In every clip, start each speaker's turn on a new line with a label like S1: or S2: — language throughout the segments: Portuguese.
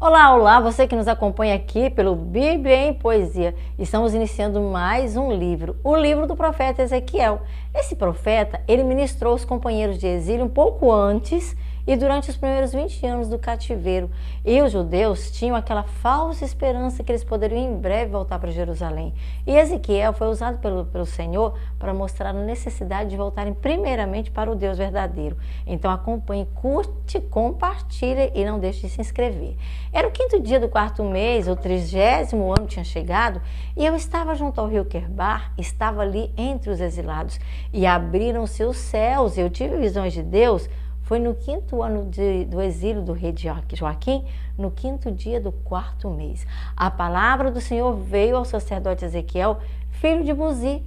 S1: Olá, olá, você que nos acompanha aqui pelo Bíblia em Poesia. Estamos iniciando mais um livro, o livro do profeta Ezequiel. Esse profeta, ele ministrou os companheiros de exílio um pouco antes e durante os primeiros 20 anos do cativeiro. E os judeus tinham aquela falsa esperança que eles poderiam em breve voltar para Jerusalém. E Ezequiel foi usado pelo Senhor para mostrar a necessidade de voltarem primeiramente para o Deus verdadeiro. Então acompanhe, curte, compartilhe e não deixe de se inscrever. Era o 5º dia do 4º mês, o 30º ano tinha chegado, e eu estava junto ao rio Quebar, estava ali entre os exilados, e abriram-se os céus, e eu tive visões de Deus. Foi no 5º ano do exílio do rei Joaquim, no 5º dia do 4º mês. A palavra do Senhor veio ao sacerdote Ezequiel, filho de Buzi,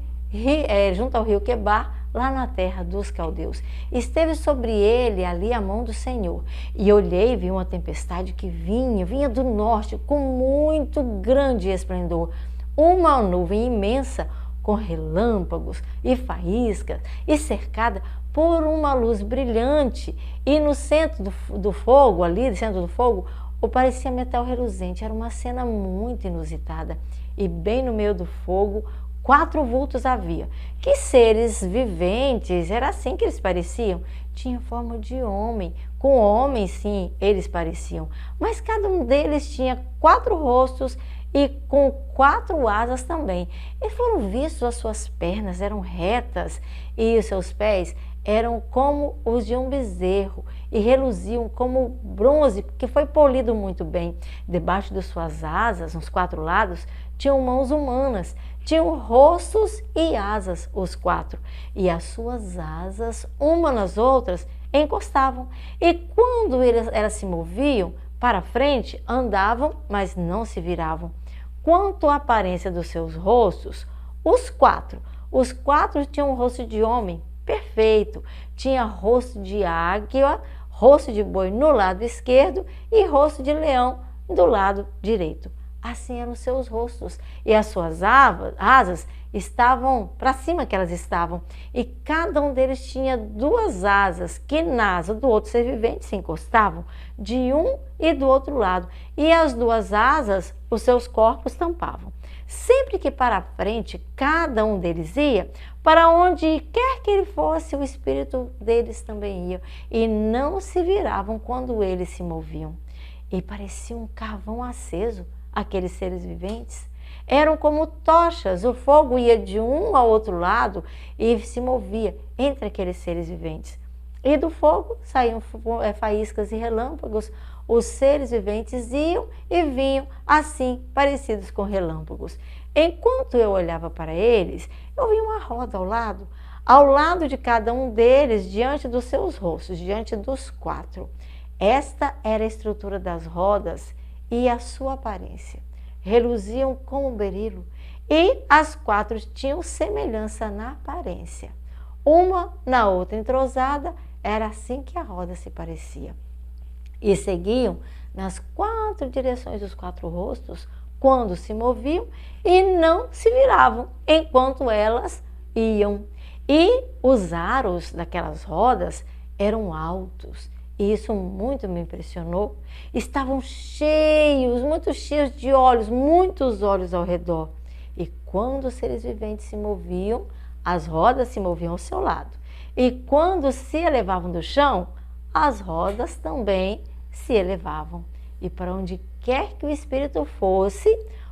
S1: junto ao rio Quebar, lá na terra dos caldeus. Esteve sobre ele ali a mão do Senhor. E olhei e vi uma tempestade que vinha do norte com muito grande esplendor. Uma nuvem imensa com relâmpagos e faíscas e cercada por uma luz brilhante. E no centro do fogo, ali no centro do fogo, parecia metal reluzente. Era uma cena muito inusitada. E bem no meio do fogo, 4 vultos havia. Que seres viventes, era assim que eles pareciam. Tinha forma de homem, com homem sim, eles pareciam. Mas cada um deles tinha 4 rostos e com 4 asas também. E foram vistos as suas pernas, eram retas, e os seus pés eram como os de um bezerro e reluziam como bronze, que foi polido muito bem. Debaixo de suas asas, nos 4 lados, tinham mãos humanas, tinham rostos e asas, os 4. E as suas asas, uma nas outras, encostavam. E quando elas se moviam para frente, andavam, mas não se viravam. Quanto à aparência dos seus rostos, os 4 tinham um rosto de homem perfeito. Tinha rosto de águia, rosto de boi no lado esquerdo e rosto de leão do lado direito. Assim eram os seus rostos. E as suas asas estavam para cima, que elas estavam. E cada um deles tinha 2 asas que na asa do outro ser vivente se encostavam, de um e do outro lado. E as 2 asas, os seus corpos tampavam. Sempre que para frente cada um deles ia, para onde quer que ele fosse, o espírito deles também ia. E não se viravam quando eles se moviam. E parecia um carvão aceso, aqueles seres viventes. Eram como tochas, o fogo ia de um ao outro lado e se movia entre aqueles seres viventes. E do fogo saíam faíscas e relâmpagos. Os seres viventes iam e vinham assim, parecidos com relâmpagos. Enquanto eu olhava para eles, eu vi uma roda ao lado de cada um deles, diante dos seus rostos, diante dos 4. Esta era a estrutura das rodas e a sua aparência. Reluziam como berilo, e as 4 tinham semelhança na aparência. Uma na outra entrosada, era assim que a roda se parecia. E seguiam nas 4 direções dos 4 rostos, quando se moviam, e não se viravam enquanto elas iam. E os aros daquelas rodas eram altos. E isso muito me impressionou. Estavam cheios, muito cheios de olhos, muitos olhos ao redor. E quando os seres viventes se moviam, as rodas se moviam ao seu lado. E quando se elevavam do chão, as rodas também se elevavam. E para onde quer que o espírito fosse,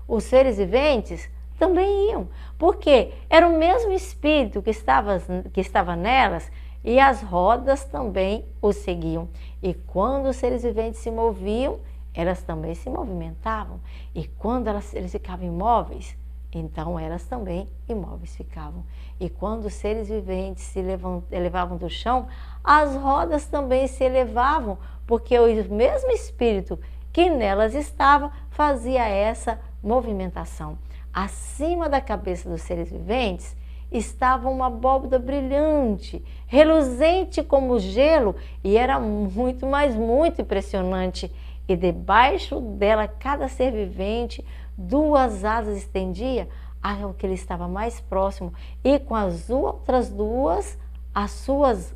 S1: os seres viventes também iam. Porque era o mesmo espírito que estava nelas, e as rodas também os seguiam. E quando os seres viventes se moviam, elas também se movimentavam. E quando eles ficavam imóveis, então elas também imóveis ficavam. E quando os seres viventes se elevavam do chão, as rodas também se elevavam, porque o mesmo espírito que nelas estava fazia essa movimentação. Acima da cabeça dos seres viventes estava uma abóbora brilhante, reluzente como gelo, e era muito, mas muito impressionante. E debaixo dela, cada ser vivente, 2 asas estendia ao que ele estava mais próximo, e com as outras 2,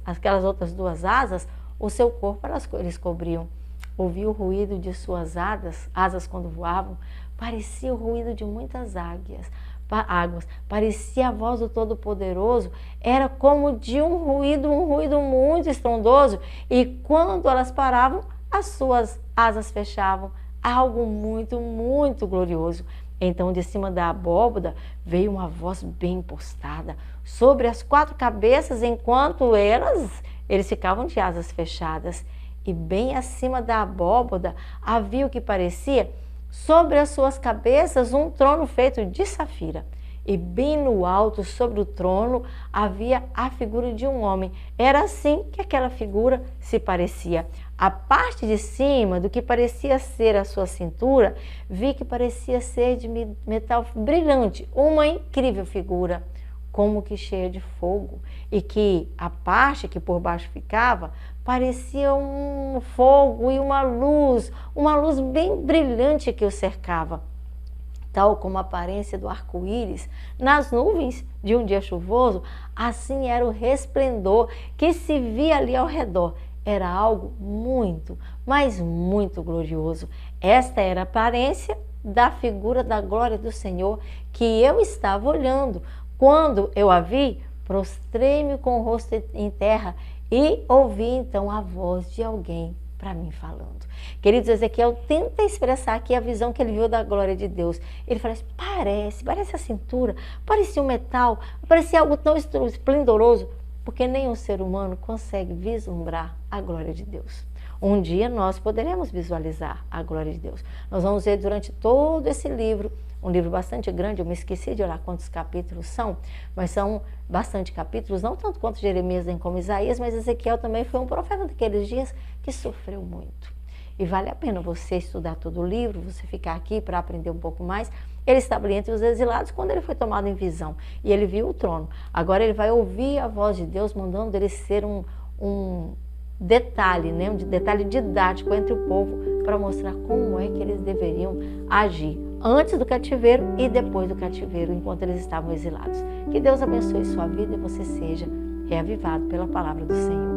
S1: aquelas outras 2 asas, o seu corpo eles cobriam. ouvia o ruído de suas asas quando voavam, parecia o ruído de muitas águas, parecia a voz do Todo-Poderoso, era como de um ruído muito estrondoso, e quando elas paravam, as suas asas fechavam, algo muito glorioso. Então, de cima da abóbada veio uma voz bem postada sobre as 4 cabeças, enquanto eles ficavam de asas fechadas. E bem acima da abóbada havia o que parecia, sobre as suas cabeças, um trono feito de safira. E bem no alto, sobre o trono, havia a figura de um homem. Era assim que aquela figura se parecia. A parte de cima, do que parecia ser a sua cintura, vi que parecia ser de metal brilhante, uma incrível figura, como que cheia de fogo, e que a parte que por baixo ficava, parecia um fogo e uma luz bem brilhante que o cercava, tal como a aparência do arco-íris nas nuvens de um dia chuvoso. Assim era o resplendor que se via ali ao redor. Era algo muito, mas muito glorioso. Esta era a aparência da figura da glória do Senhor que eu estava olhando. Quando eu a vi, prostrei-me com o rosto em terra e ouvi então a voz de alguém para mim falando. Queridos, Ezequiel tenta expressar aqui a visão que ele viu da glória de Deus. Ele fala assim, parece a cintura, parecia um metal, parecia algo tão esplendoroso, porque nenhum ser humano consegue vislumbrar a glória de Deus. Um dia nós poderemos visualizar a glória de Deus. Nós vamos ver durante todo esse livro, um livro bastante grande, eu me esqueci de olhar quantos capítulos são, mas são bastante capítulos, não tanto quanto Jeremias nem como Isaías, mas Ezequiel também foi um profeta daqueles dias que sofreu muito. E vale a pena você estudar todo o livro, você ficar aqui para aprender um pouco mais. Ele estava ali entre os exilados quando ele foi tomado em visão e ele viu o trono. Agora ele vai ouvir a voz de Deus mandando ele ser um detalhe, né? Um detalhe didático entre o povo para mostrar como é que eles deveriam agir antes do cativeiro e depois do cativeiro, enquanto eles estavam exilados. Que Deus abençoe sua vida e você seja reavivado pela palavra do Senhor.